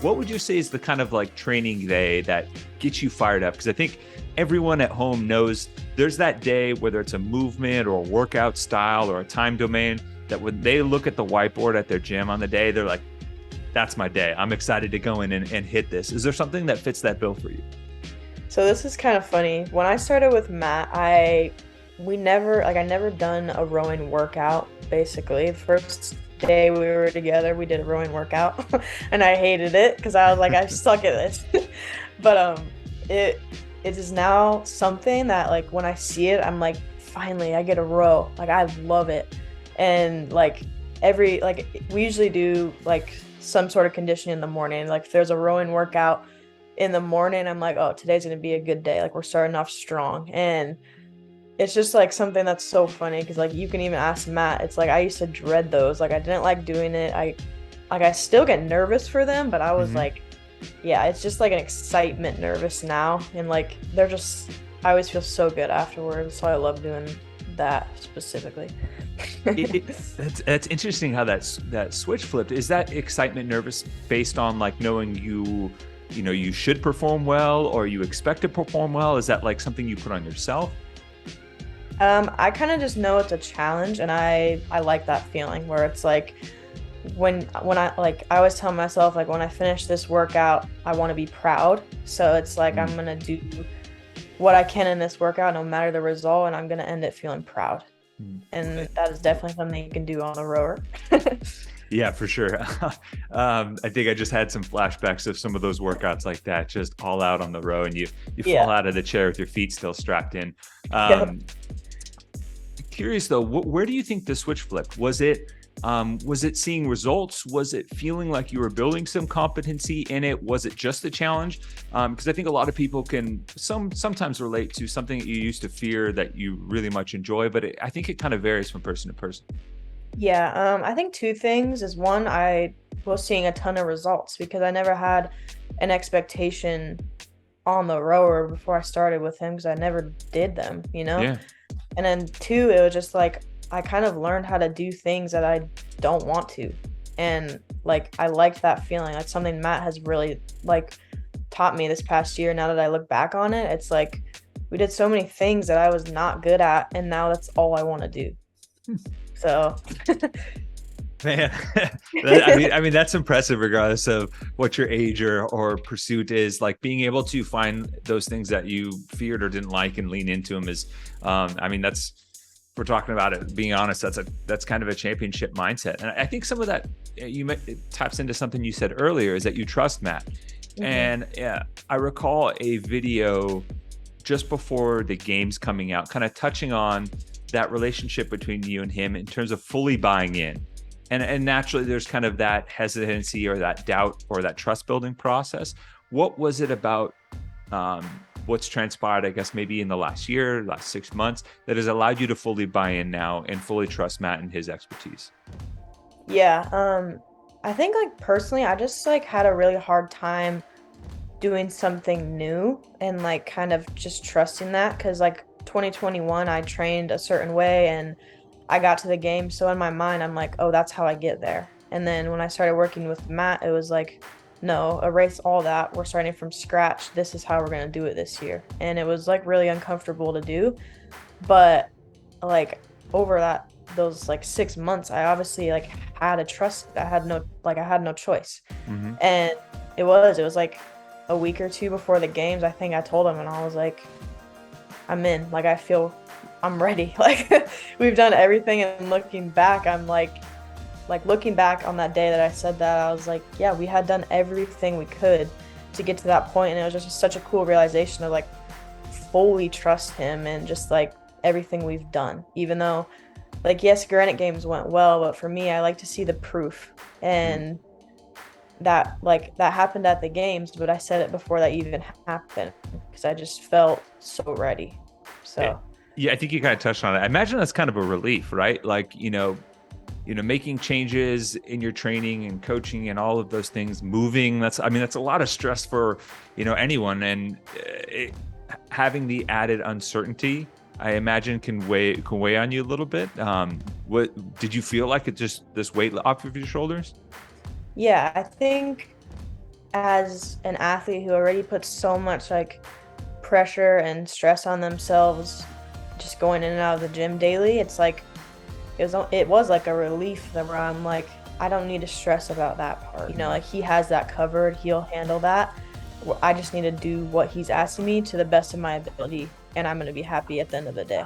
what would you say is the kind of like training day that gets you fired up? Because I think everyone at home knows there's that day, whether it's a movement or a workout style or a time domain, that when they look at the whiteboard at their gym on the day, they're like, that's my day. I'm excited to go in and hit this. Is there something that fits that bill for you? So this is kind of funny. When I started with Matt, I never done a rowing workout, basically. The first day we were together, we did a rowing workout and I hated it because I was like, I suck at this. But it it is now something that like when I see it, I'm like, finally I get a row. Like I love it. And we usually do like some sort of conditioning in the morning. Like if there's a rowing workout in the morning, I'm like, oh, today's gonna be a good day. Like we're starting off strong. And it's just like something that's so funny because like you can even ask Matt. It's like I used to dread those. Like I didn't like doing it. I still get nervous for them, but I was Mm-hmm. like, yeah, it's just like an excitement nervous now. And like I always feel so good afterwards. So I love doing that specifically. That's interesting how that switch flipped. Is that excitement nervous based on like knowing you know you should perform well or you expect to perform well? Is that like something you put on yourself? I kind of just know it's a challenge, and I like that feeling where it's like when I always tell myself like when I finish this workout, I want to be proud. So it's like I'm Mm. gonna do what I can in this workout, no matter the result, and I'm gonna end it feeling proud. And that is definitely something you can do on the rower. Yeah, for sure. I think I just had some flashbacks of some of those workouts like that, just all out on the row, and you fall Yeah. out of the chair with your feet still strapped in. Yep. Um, Curious though, where do you think the switch flipped? Was it seeing results? Was it feeling like you were building some competency in it? Was it just a challenge? Because I think a lot of people can sometimes relate to something that you used to fear that you really much enjoy, but I think it kind of varies from person to person. Yeah, I think two things is one, I was seeing a ton of results because I never had an expectation on the rower before I started with him because I never did them, you know? Yeah. And then two, it was just like I kind of learned how to do things that I don't want to. And like I liked that feeling. That's something Matt has really like taught me this past year. Now that I look back on it, it's like we did so many things that I was not good at, and now that's all I want to do. So Man, I mean that's impressive, regardless of what your age or pursuit is. Like being able to find those things that you feared or didn't like and lean into them is, I mean, that's if we're talking about it. Being honest, that's kind of a championship mindset, and I think some of that it taps into something you said earlier, is that you trust Matt. mhm. And yeah, I recall a video just before the game's coming out, kind of touching on that relationship between you and him in terms of fully buying in. And naturally there's kind of that hesitancy or that doubt or that trust building process. What was it about um, what's transpired, I guess, maybe in the last year, last 6 months, that has allowed you to fully buy in now and fully trust Matt and his expertise? Yeah, I think like personally, I just like had a really hard time doing something new and like kind of just trusting that because like 2021 I trained a certain way and I got to the game, so in my mind I'm like, oh, that's how I get there. And then when I started working with Matt, it was like, no, erase all that, we're starting from scratch, this is how we're going to do it this year. And it was like really uncomfortable to do, but like over those like 6 months I obviously like had a trust. I had no choice. Mm-hmm. And it was like a week or two before the games, I think I told him and I was like, I'm in. Like I feel I'm ready. Like we've done everything, and looking back, I'm like looking back on that day that I said that, I was like, yeah, we had done everything we could to get to that point, and it was just such a cool realization of like fully trust him and just like everything we've done. Even though like yes, Granite games went well, but for me, I like to see the proof. And that happened at the games, but I said it before that even happened because I just felt so ready. Yeah, So yeah, I think you kind of touched on it. I imagine that's kind of a relief, right? Like, making changes in your training and coaching and all of those things, moving. I mean, that's a lot of stress for, anyone. And having the added uncertainty, I imagine can weigh on you a little bit. What did you feel like it just this weight off of your shoulders? yeah, I think as an athlete who already puts so much like pressure and stress on themselves just going in and out of the gym daily, it's like it was like a relief that where I'm like, I don't need to stress about that part. You know, like he has that covered, he'll handle that. I just need to do what he's asking me to the best of my ability, and I'm going to be happy at the end of the day.